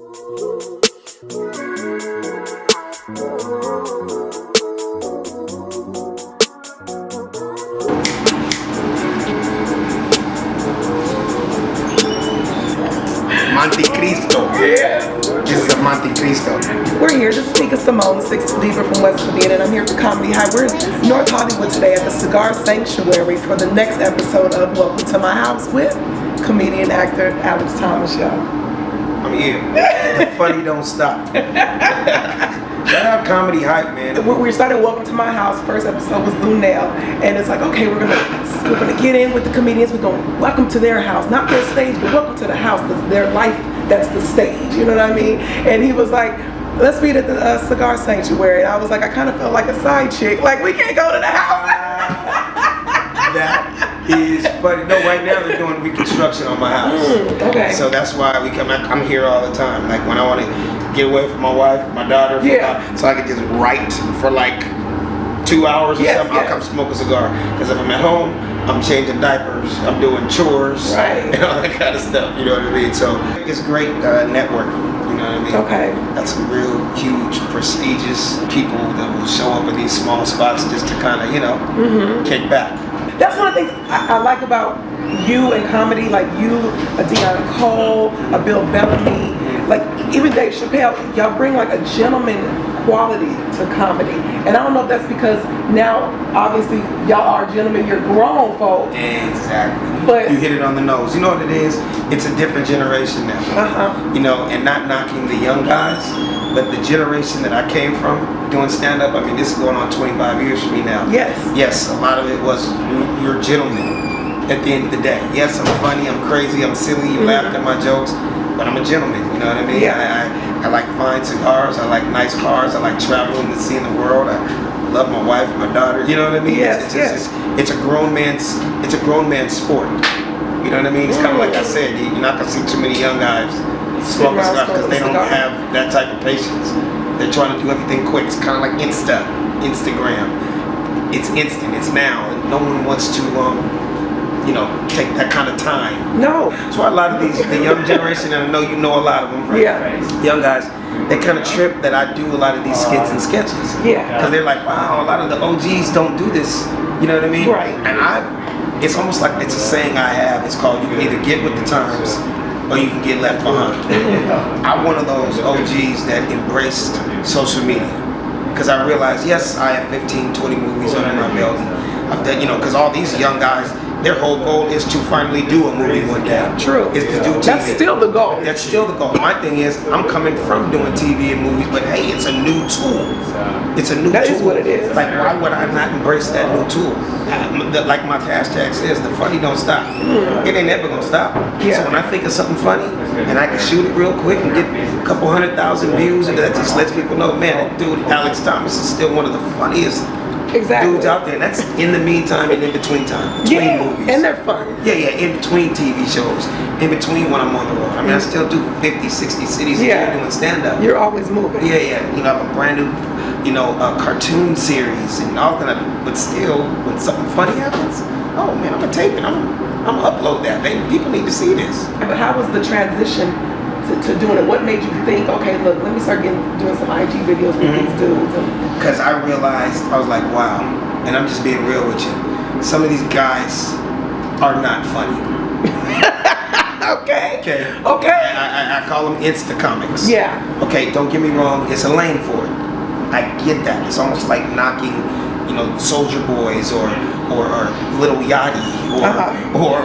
Monte Cristo. Yeah. This is a Monte Cristo. We're here. This is Nika Simone, 6th Diva from West Virginia, and I'm here for Comedy High. We're in North Hollywood today at the Cigar Sanctuary for the next episode of Welcome to My House with comedian actor Alex Thomas, y'all. I'm here. The funny don't stop. Shout out Comedy Hype, man. We started Welcome to My House. First episode was Lunel, and it's like, okay, we're gonna get in with the comedians. We're gonna welcome to their house, not their stage, but welcome to the house. That's their life. That's the stage. You know what I mean? And he was like, let's meet at the Cigar Sanctuary. And I was like, I kind of felt like a side chick. Like, we can't go to the house. That is funny. No, right now they're doing reconstruction on my house. Okay. So that's why I'm here all the time. Like when I want to get away from my wife, my daughter, so I can just write for like 2 hours or something. I'll come smoke a cigar. Because if I'm at home, I'm changing diapers, I'm doing chores, and all that kind of stuff. You know what I mean? So it's great networking. You know what I mean? Okay. That's some real huge, prestigious people that will show up in these small spots just to kind of, kick back. That's one of the things I like about you and comedy, like you, a Deanna Cole, a Bill Bellamy, like even Dave Chappelle, y'all bring like a gentleman quality to comedy. And I don't know if that's because now, obviously, y'all are gentlemen, you're grown folks. Exactly. But you hit it on the nose. You know what it is? It's a different generation now. You know, and not knocking the young guys, but the generation that I came from doing stand-up, I mean, this is going on 25 years for me now. Yes. Yes, a lot of it was you're gentlemen at the end of the day. Yes, I'm funny, I'm crazy, I'm silly, you laughed at my jokes, but I'm a gentleman, you know what I mean? I like fine cigars, I like nice cars, I like traveling and seeing the world. I love my wife and my daughter, you know what I mean? It's a grown man's sport. You know what I mean? It's kind of like I said, you're not gonna see too many young guys smoking cigars because they don't have that type of patience. They're trying to do everything quick. It's kind of like Instagram. It's instant, it's now, and no one wants to take that kind of time. No. That's why a lot of the young generation, and I know you know a lot of them, right? Yeah. Young guys, they kind of trip that I do a lot of these skits and sketches. Yeah. Because they're like, wow, a lot of the OGs don't do this. You know what I mean? Right. And it's almost like it's a saying I have. It's called, you can either get with the times or you can get left behind. I'm one of those OGs that embraced social media. Because I realized, yes, I have 15, 20 movies under my belt. I've done, because all these young guys, their whole goal is to finally do a movie one day. True. Is to do TV. That's still the goal. That's still the goal. My thing is, I'm coming from doing TV and movies, but hey, it's a new tool. It's a new tool. That is what it is. Like, why would I not embrace that new tool? Like my hashtag says, the funny don't stop. It ain't ever gonna stop. So when I think of something funny, and I can shoot it real quick and get a couple 100,000 views, and that just lets people know, man, that dude, Alex Thomas, is still one of the funniest dudes out there. And that's in the meantime and in between time. Between movies. And they're fun. Yeah, in between TV shows, in between when I'm on the road. I mean, I still do 50, 60 cities a year doing stand-up. You're always moving. Yeah. I have a brand new, cartoon series and all kind of, but still, when something funny happens, oh man, I'm gonna tape it. I'm gonna upload that, baby. People need to see this. But how was the transition to doing it? What made you think, okay, look, let me start doing some IG videos with these dudes? Because I realized, I was like, wow, and I'm just being real with you. Some of these guys are not funny. Okay. I call them Insta comics. Yeah. Okay, don't get me wrong, it's a lane for it. I get that. It's almost like knocking, Soldier Boys or Little Yachty or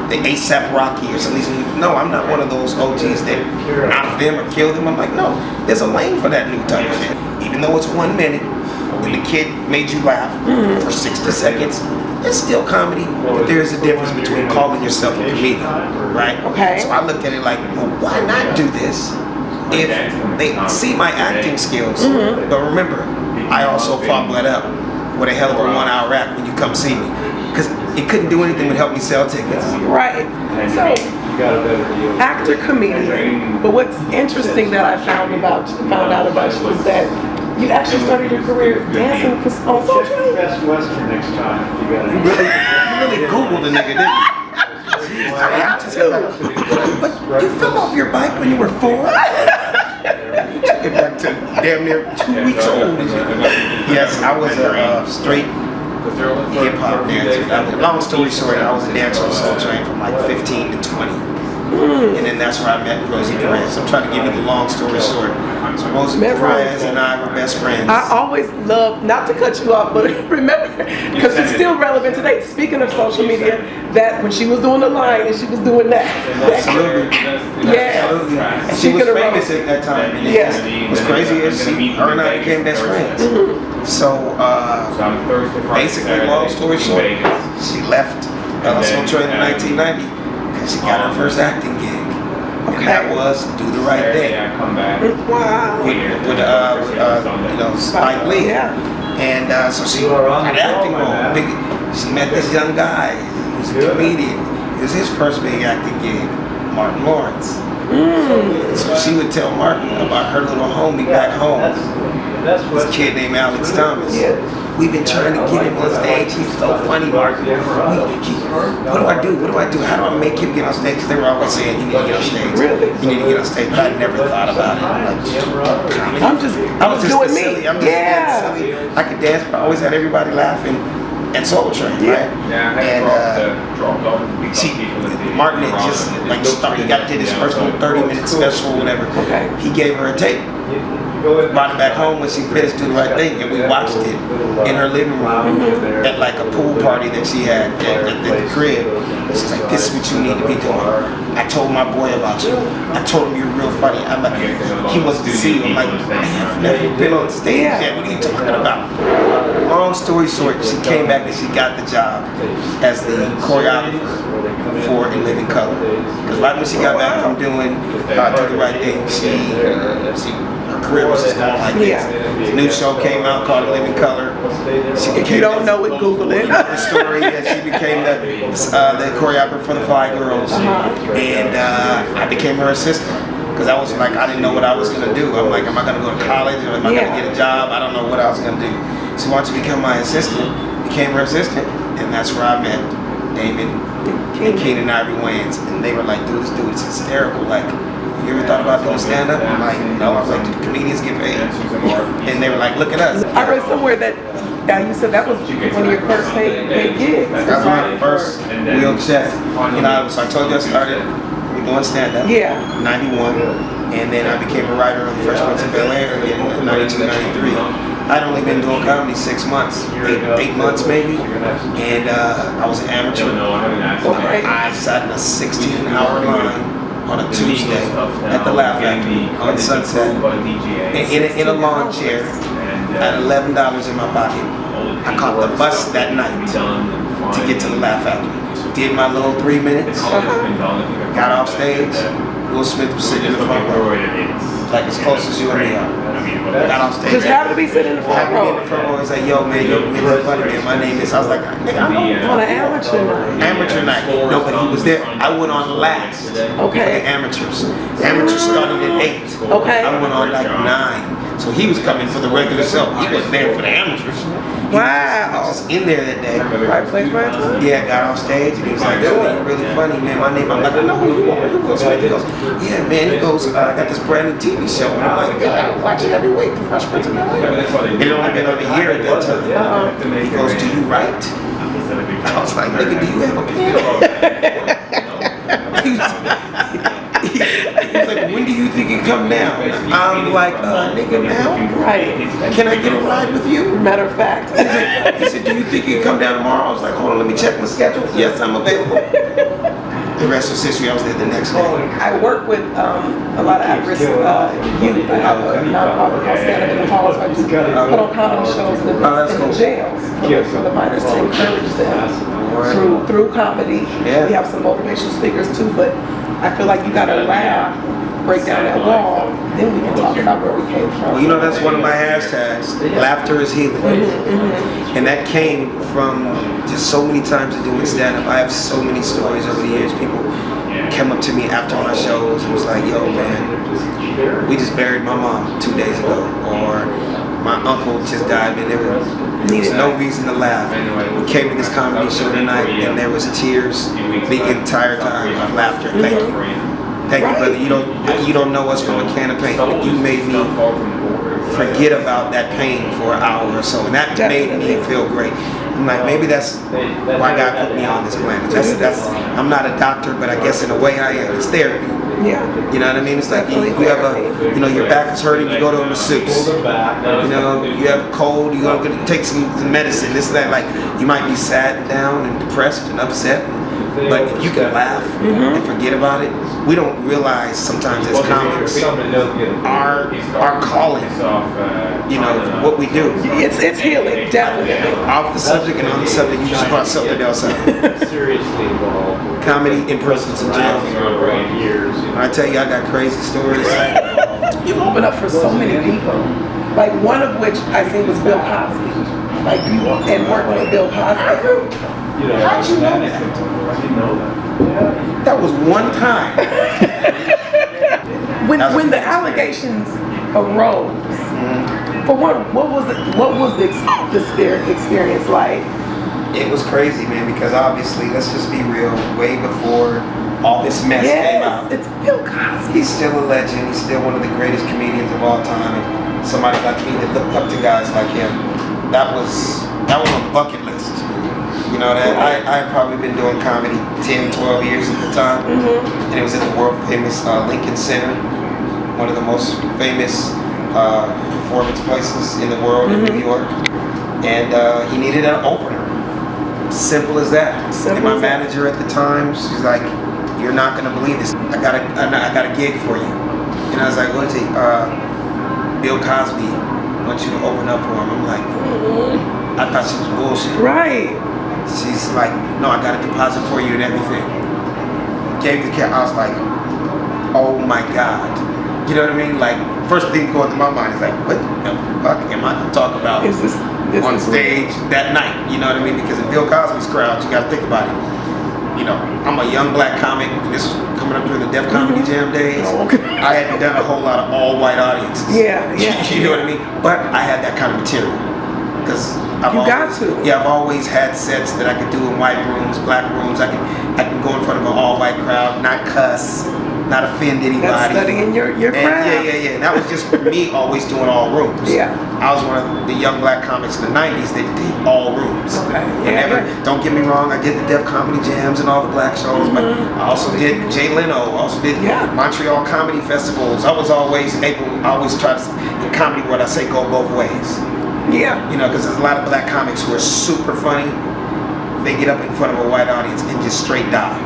the ASAP Rocky or some of these. No, I'm not one of those OGs that knock them or kill them. I'm like, no, there's a lane for that new type of shit. Even though it's 1 minute and the kid made you laugh for 60 seconds, it's still comedy, but there's a difference between calling yourself a comedian, right? Okay. So I looked at it like, well, why not do this if they see my acting skills? But remember, I also followed that up with a hell of a 1 hour act when you come see me, because it couldn't do anything but help me sell tickets. Right. So, actor, comedian. But what's interesting that I found out about you is that you actually started your career dancing on social media. Best Western next time. You really Googled the nigga, didn't you? I have to. But you fell off your bike when you were 4? You took it back to damn near 2 weeks old. Yes, I was a straight hip-hop dancer. Long story short, I was a dancer on Soul Train from like 15 to 20. And then that's where I met Rosie Perez. I'm trying to give you the long story short. So Rosie Perez and I were best friends. I always love, not to cut you off, but remember, because it's still relevant today. Speaking of social media, that when she was doing the line and she was doing that. Absolutely. Yeah. Absolutely. And she was famous at that time. And what's crazy is her and I became best friends. So basically, long story short, she left Soul Train in 1990. She got her first acting gig, and that was Do the Right Thing. Wow. With Spike Lee. And so she got an acting role. She met this young guy. He was a comedian. It was his first big acting gig, Martin Lawrence. So she would tell Martin about her little homie back home. This kid named Alex Thomas. We've been trying to get him on stage. He's so funny, Martin. What do I do? What do I do? How do I make him get on stage? Because they were always saying, you need to get on stage. You need to get on stage. But I never thought about it. I was just doing silly. I'm just silly. I could dance, but I always had everybody laughing at Soul Train, right? And Martin had just did his first little 30-minute special or whatever. He gave her a tape. Brought it back home when she finished Do the Right Thing, and we watched it in her living room at like a pool party that she had at the crib. She's like, this is what you need to be doing. I told my boy about you. I told him you're real funny. I'm like, he wants to see you. I'm like, I have never been on stage yet. What are you talking about? Long story short, she came back and she got the job as the choreographer for In Living Color. Because right when she got back from doing Do the Right Thing, her career was just going like this. The new show came out called In Living Color. If you don't know it, Google it. The story that she became the choreographer for the Fly Girls, and I became her assistant. Because I was like, I didn't know what I was gonna do. I'm like, am I gonna go to college or am I gonna get a job? I don't know what I was gonna do. So why don't you become my assistant? Became her assistant, and that's where I met Damon and Keenan Ivory Wayans, and they were like, dude, this dude is hysterical. Like, you ever thought about doing stand-up? I'm like, no. I was like, do comedians get paid? And they were like, look at us. I read somewhere that you said that was one of your first paid gigs. That was my first real check. So I told you I started doing stand-up. 91, and then I became a writer on the Fresh Prince of Bel-Air in 92, 93. I'd only been doing comedy 6 months, 8 months maybe, and I was an amateur. I sat in a 16-hour line on a Tuesday at the Laugh Factory on Sunset in a lawn chair. I had $11 in my pocket. I caught the bus that night to get to the Laugh Factory. Did my little 3 minutes, got off stage. Will Smith was sitting in the front row, like as close as you and me are. Got off stage. Just happened to be sitting in the front row. In the front row, he's like, yo man, you're really funny man. My name is. I was like, nigga, I'm on an amateur night. Amateur night. No, but he was there. I went on last. For the amateurs. Amateurs started at 8. I went on like 9. So he was coming for the regular show. He wasn't there for the amateurs. Wow. He was just in there that day. Right place, right time. Yeah, got off stage and he was like, yo, you're really funny, man. My name, I'm like, I know who you are. He goes, yeah, man. He goes, I got this brand new TV show. And I'm like, yeah, I watch it every week, The Fresh Prince of Bel-Air. It had only been on a year at that time. He goes, do you write? I was like, nigga, do you have a pen? He's like, when do you think you come down? I'm like, nigga, now? Right. Can I get a ride with you? Matter of fact. He said, do you think you can come down tomorrow? I was like, hold on, let me check my schedule. Yes, I'm available. The rest was history. I was there the next day. I work with a lot of at-risk youth. I have a nonprofit called Stand Up in the Halls. So I just put on comedy shows in the jails for the minors to encourage them through comedy. We have some motivational speakers too, but I feel like you gotta laugh, break down that wall, then we can talk about where we came from. Well, you know, that's one of my hashtags. Laughter is healing. And that came from just so many times of doing stand-up. I have so many stories over the years. People came up to me after my shows and was like, yo, man, we just buried my mom 2 days ago. Or my uncle just died, man. There was no reason to laugh. We came to this comedy show tonight, and there was tears the entire time of laughter. Thank you. Thank you, brother. You don't know us from a can of paint, but you made me forget about that pain for an hour or so, and that made me feel great. I'm like, maybe that's why God put me on this planet. I'm not a doctor, but I guess in a way I am. It's therapy. Yeah. You know what I mean? It's like you have your back is hurting, you go to a masseuse. You know, you have a cold, you go take some medicine. This, that, like, you might be sad and down and depressed and upset. But if you can laugh and forget about it, we don't realize sometimes as comics our calling, you know, what we do. It's healing, definitely. Off the subject and on the subject, you just brought something else up. Comedy in prisons and jails. I tell you, I got crazy stories. You've opened up for so many people. Like one of which I think was Bill Cosby. Like you and working with Bill Cosby. How'd you know that? That was one time. when the allegations arose, for one, what was the experience like? It was crazy, man, because obviously, let's just be real, way before all this mess came out. It's Bill Cosby. He's still a legend. He's still one of the greatest comedians of all time, and somebody like me that looked up to guys like him. That was on a bucket list. You know, that I had probably been doing comedy 10, 12 years at the time, and it was at the world famous Lincoln Center, one of the most famous performance places in the world in New York, and he needed an opener. Simple as that. And my manager at the time, she's like, "You're not gonna believe this. I got a gig for you." And I was like, "What is it?" Bill Cosby wants you to open up for him. I'm like, I thought she was bullshit. Right. She's like, "No, I got a deposit for you and everything." Gave the cat. I was like, "Oh my God." You know what I mean? Like, first thing going through my mind is like, what the fuck am I going to talk about on stage that night? You know what I mean? Because in Bill Cosby's crowd, you got to think about it. You know, I'm a young black comic. This was coming up during the Def Comedy Jam days. I hadn't done a whole lot of all-white audiences. Yeah. You know what I mean? But I had that kind of material. Because I've always had sets that I could do in white rooms, black rooms. I can go in front of an all-white crowd, not cuss, not offend anybody. That's studying your craft. Yeah. And that was just me always doing all rooms. Yeah. I was one of the young black comics in the 90s that did all rooms. Okay. Don't get me wrong, I did the Def Comedy Jams and all the black shows, but I also did Jay Leno, I also did Montreal Comedy Festivals. I always try to, in comedy world, I say go both ways. Yeah. You know, because there's a lot of black comics who are super funny. They get up in front of a white audience and just straight die.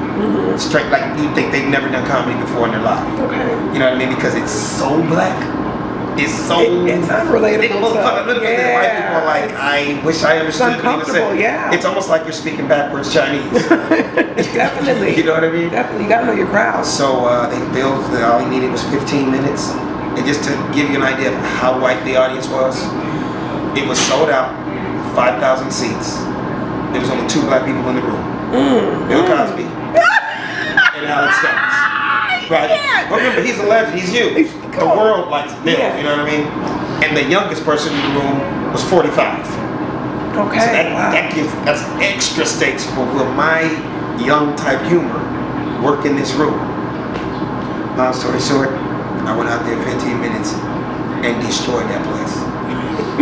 Straight, like you think they've never done comedy before in their life. Okay. You know what I mean? Because it's so black. It's unrelatable. White people are like, I wish I understood what you said. Yeah. It's almost like you're speaking backwards Chinese. Definitely. You know what I mean? Definitely. You gotta know your crowd. So they built, all he needed was 15 minutes. And just to give you an idea of how white the audience was, it was sold out, 5,000 seats. There was only 2 black people in the room. Bill Cosby and Alex Jones. Right? But remember, he's a legend. He's huge. The world likes Bill. Yeah. You know what I mean? And the youngest person in the room was 45. Okay. So that's extra stakes for my young type humor work in this room. Long story short, I went out there 15 minutes and destroyed that place.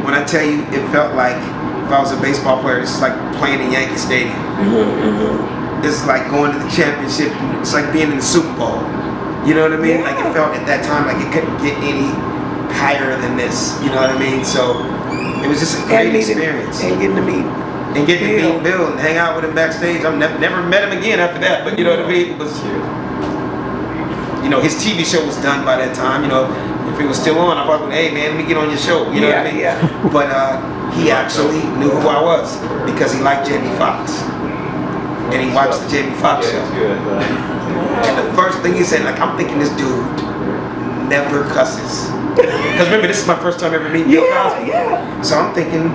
When I tell you, it felt like if I was a baseball player, this is like playing in Yankee Stadium. This is like going to the championship. It's like being in the Super Bowl. You know what I mean? Yeah. Like it felt at that time like it couldn't get any higher than this. You know what I mean? So it was just a great experience. And getting to meet Bill and hang out with him backstage. I've never met him again after that. But you know what I mean? It was, you know, his TV show was done by that time. You know, if it was still on, I probably would, hey man, let me get on your show. You know what I mean? Yeah. But he actually knew who I was because he liked Jamie Foxx. And he watched the Jamie Foxx show. And the first thing he said, like, I'm thinking this dude never cusses. Because remember, this is my first time ever meeting Bill Cosby. So I'm thinking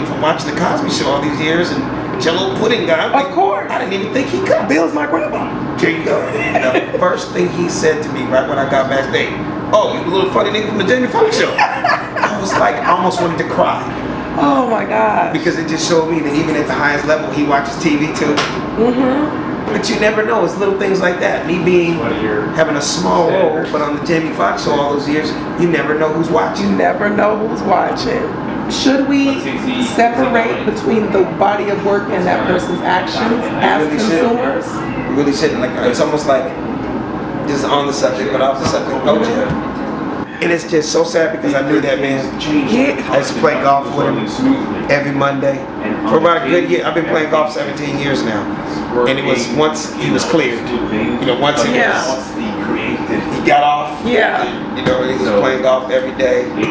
from watching the Cosby show all these years and Jello Pudding guy. Of course. I didn't even think he cussed. Bill's my grandpa. There you go. The first thing he said to me right when I got backstage, "Oh, you a little funny nigga from the Jamie Foxx show." I was like, I almost wanted to cry. Oh my God. Because it just showed me that even at the highest level, he watches TV too. But you never know, it's little things like that. Me having a small role, but on the Jamie Foxx show all those years, you never know who's watching. You never know who's watching. Should we separate between the body of work and that person's actions as consumers? You really shouldn't. Like, it's almost like, just on the subject, but off the subject, OJ. And it's just so sad because I knew that man. I used to play golf with him every Monday. For about a good year. I've been playing golf 17 years now. And it was once he was cleared. You know, once he got off. Yeah. You know, he was playing golf every day. We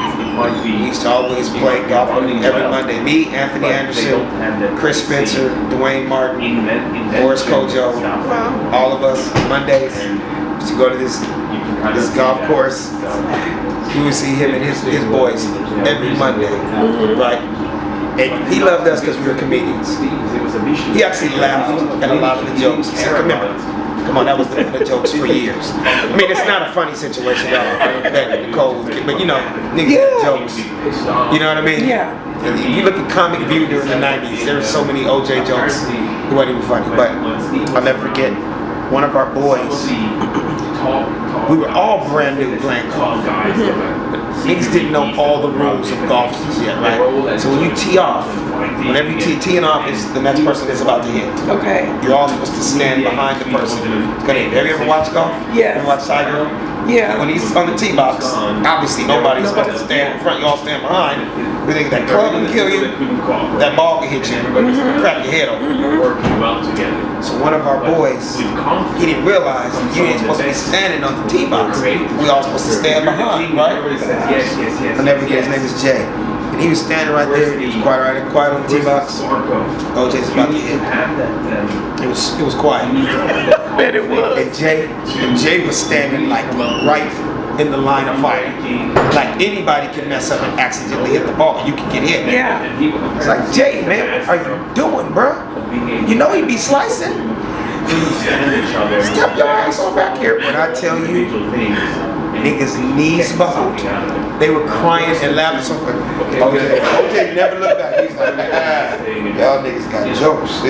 used to always play golf with him every Monday. Me, Anthony Anderson, Chris Spencer, Dwayne Martin, Boris Kojo, all of us Mondays. To go to this golf course, you would see him and his boys every Monday, right? And he loved us because we were comedians. He actually laughed at a lot of the jokes. He said, come on, that was the jokes for years. I mean, it's not a funny situation, though, that Nicole, but you know, niggas get jokes. You know what I mean? Yeah. You look at Comic View during the 90s, there were so many OJ jokes, it wasn't even funny. But I'll never forget, one of our boys, we were all brand new playing golf. Niggas didn't know all the rules of golf yet, right? So when you tee off, whenever you teeing off, is the next person is about to hit. Okay. You're all supposed to stand behind the person who's gonna hit. Have you ever watched golf? Yeah. Ever watched Tiger? Yeah. When he's on the tee box, obviously nobody's supposed to stand in front. You all stand behind. We think that club can kill you. That ball can hit you. Crack your head open. Working well together. So one of our boys, he didn't realize you ain't supposed to be standing on the tee box. We all supposed to stand behind, right? I'll never forget, his name is Jay. And he was standing right there. He was quiet on the tee box. OJ's about to hit. It was quiet. Bet it was. And Jay was standing like right in the line of fire. Like anybody can mess up and accidentally hit the ball. You can get hit. Yeah. It's like, Jay, man, what are you doing, bro? You know he be slicing. Step your ass on back here. When I tell you, niggas' knees buckled. They were crying and laughing so much. OJ never looked back. He's like, y'all niggas got jokes.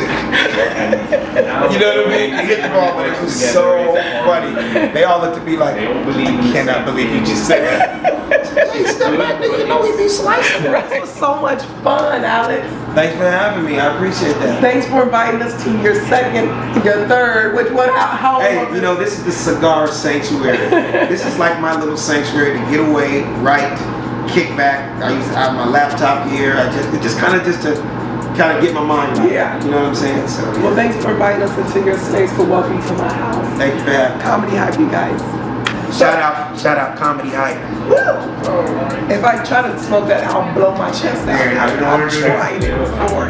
You know what I mean? He hit the ball, but it was so funny. They all looked at me like, I cannot believe you just said that. Hey, step back, nigga. You know we be slicing. This was so much fun, Alex. Thanks for having me. I appreciate that. Thanks for inviting us to your second, your third. Which one? How long? Hey, you know, this is the cigar sanctuary. This is like my little sanctuary to get away, write, kick back. I have my laptop here. Just kind of get my mind right. Yeah. You know what I'm saying? So, yeah. Well, thanks for inviting us into your space. For welcome to my house. Thank you for having me. Comedy Hype, you guys. Shout out Comedy Hype. Woo! If I try to smoke that, I'll blow my chest out. I've tried it before.